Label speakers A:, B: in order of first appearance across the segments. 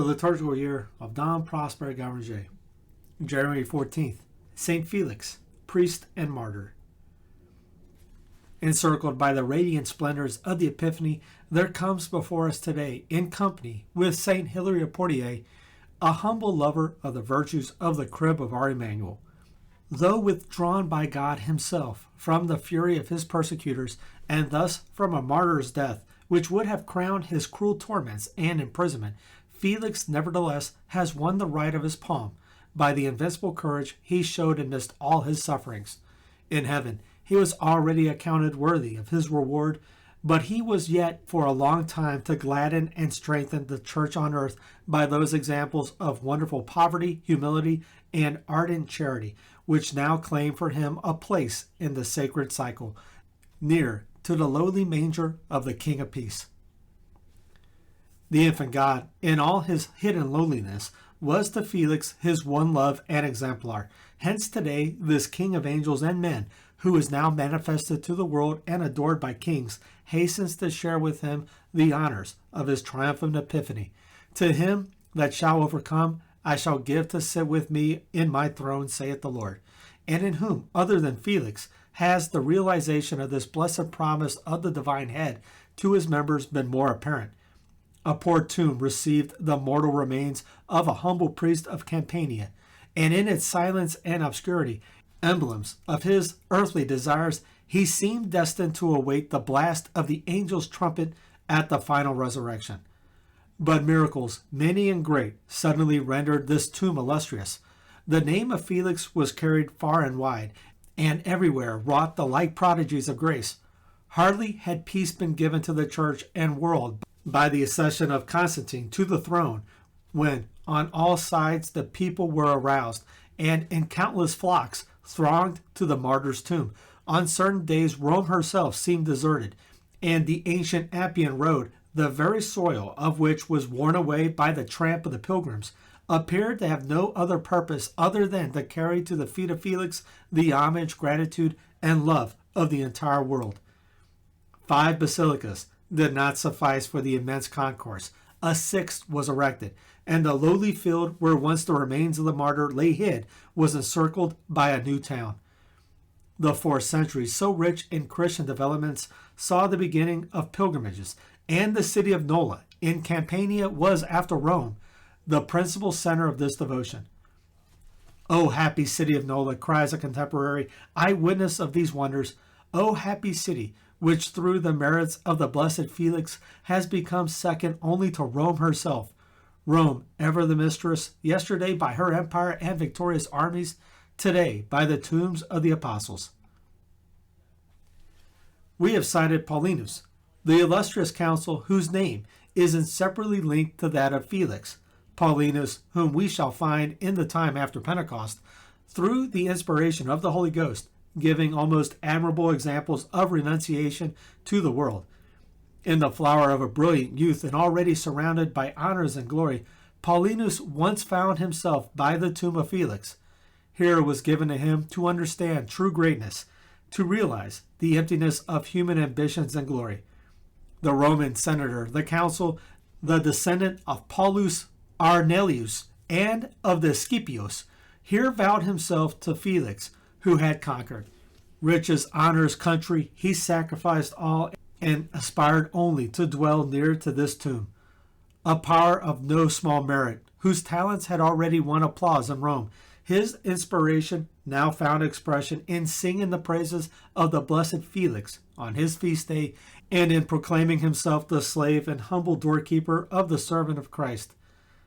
A: the liturgical year of Dom Prosper Guéranger, January 14th, Saint Felix, priest and martyr. Encircled by the radiant splendors of the Epiphany, there comes before us today, in company with Saint Hilary of Poitiers, a humble lover of the virtues of the crib of our Emmanuel. Though withdrawn by God himself from the fury of his persecutors, and thus from a martyr's death, which would have crowned his cruel torments and imprisonment, Felix nevertheless has won the right of his palm by the invincible courage he showed amidst all his sufferings. In heaven, he was already accounted worthy of his reward, but he was yet for a long time to gladden and strengthen the church on earth by those examples of wonderful poverty, humility, and ardent charity, which now claim for him a place in the sacred cycle, near to the lowly manger of the King of Peace. The infant God, in all his hidden lowliness, was to Felix his one love and exemplar. Hence today this King of angels and men, who is now manifested to the world and adored by kings, hastens to share with him the honors of his triumphant Epiphany. To him that shall overcome, I shall give to sit with me in my throne, saith the Lord. And in whom, other than Felix, has the realization of this blessed promise of the divine head to his members been more apparent? A poor tomb received the mortal remains of a humble priest of Campania, and in its silence and obscurity, emblems of his earthly desires, he seemed destined to await the blast of the angel's trumpet at the final resurrection. But miracles, many and great, suddenly rendered this tomb illustrious. The name of Felix was carried far and wide, and everywhere wrought the like prodigies of grace. Hardly had peace been given to the church and world by the accession of Constantine to the throne, when on all sides the people were aroused, and in countless flocks thronged to the martyr's tomb. On certain days Rome herself seemed deserted, and the ancient Appian road, the very soil of which was worn away by the tramp of the pilgrims, appeared to have no other purpose other than to carry to the feet of Felix the homage, gratitude, and love of the entire world. 5 basilicas did not suffice for the immense concourse. A 6th was erected, and the lowly field where once the remains of the martyr lay hid was encircled by a new town. The 4th century, so rich in Christian developments, saw the beginning of pilgrimages, and the city of Nola in Campania was, after Rome, the principal center of this devotion. "O happy city of Nola," cries a contemporary eyewitness of these wonders, "O happy city, which through the merits of the blessed Felix has become second only to Rome herself. Rome, ever the mistress, yesterday by her empire and victorious armies, today by the tombs of the apostles." We have cited Paulinus, the illustrious council whose name is inseparably linked to that of Felix. Paulinus, whom we shall find in the time after Pentecost, through the inspiration of the Holy Ghost, giving almost admirable examples of renunciation to the world. In the flower of a brilliant youth and already surrounded by honors and glory, Paulinus once found himself by the tomb of Felix. Here it was given to him to understand true greatness, to realize the emptiness of human ambitions and glory. The Roman senator, the council, the descendant of Paulus Arnelius and of the Scipios, here vowed himself to Felix, who had conquered. Riches, honors, country, he sacrificed all and aspired only to dwell near to this tomb. A power of no small merit, whose talents had already won applause in Rome, his inspiration now found expression in singing the praises of the blessed Felix on his feast day and in proclaiming himself the slave and humble doorkeeper of the servant of Christ.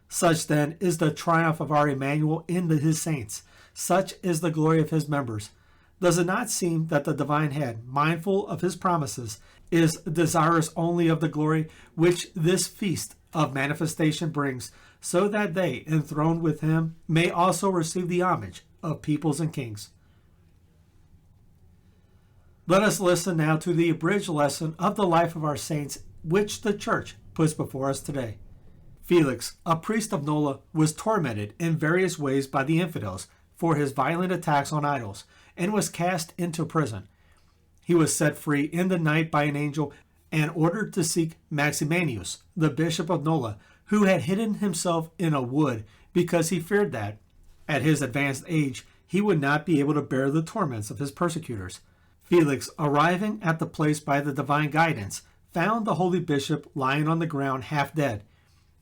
A: Such then is the triumph of our Emmanuel in his saints. Such is the glory of his members. Does it not seem that the divine head, mindful of his promises, is desirous only of the glory which this feast of manifestation brings, so that they, enthroned with him, may also receive the homage of peoples and kings? Let us listen now to the abridged lesson of the life of our saints, which the Church puts before us today. Felix, a priest of Nola, was tormented in various ways by the infidels for his violent attacks on idols, and was cast into prison. He was set free in the night by an angel and ordered to seek Maximus, the bishop of Nola, who had hidden himself in a wood because he feared that, at his advanced age, he would not be able to bear the torments of his persecutors. Felix, arriving at the place by the divine guidance, found the holy bishop lying on the ground half dead.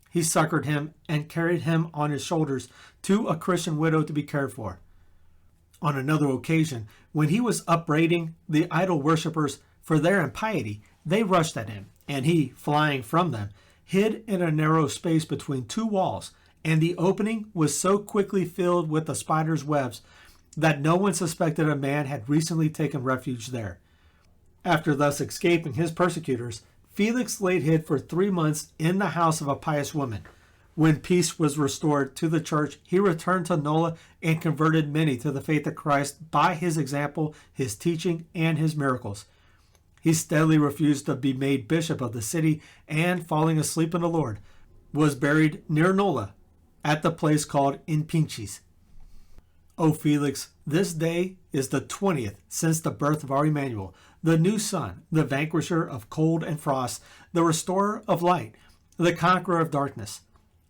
A: He succored him and carried him on his shoulders to a Christian widow to be cared for. On another occasion, when he was upbraiding the idol worshippers for their impiety, they rushed at him, and he, flying from them, hid in a narrow space between two walls, and the opening was so quickly filled with the spider's webs that no one suspected a man had recently taken refuge there. After thus escaping his persecutors, Felix laid hid for 3 months in the house of a pious woman. When peace was restored to the church, he returned to Nola and converted many to the faith of Christ by his example, his teaching, and his miracles. He steadily refused to be made bishop of the city, and, falling asleep in the Lord, was buried near Nola at the place called In Pinches. O Felix, this day is the 20th since the birth of our Emmanuel, the new Son, the vanquisher of cold and frost, the restorer of light, the conqueror of darkness.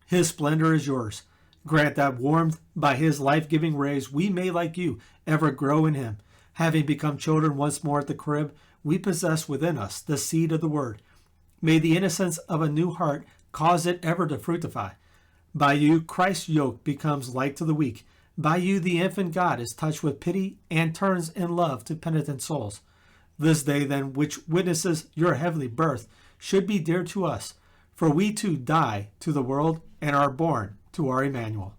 A: His splendor is yours. Grant that, warmed by his life-giving rays, we may, like you, ever grow in him. Having become children once more at the crib, we possess within us the seed of the word. May the innocence of a new heart cause it ever to fructify. By you, Christ's yoke becomes light to the weak. By you, the infant God is touched with pity and turns in love to penitent souls. This day, then, which witnesses your heavenly birth, should be dear to us, for we too die to the world and are born to our Emmanuel.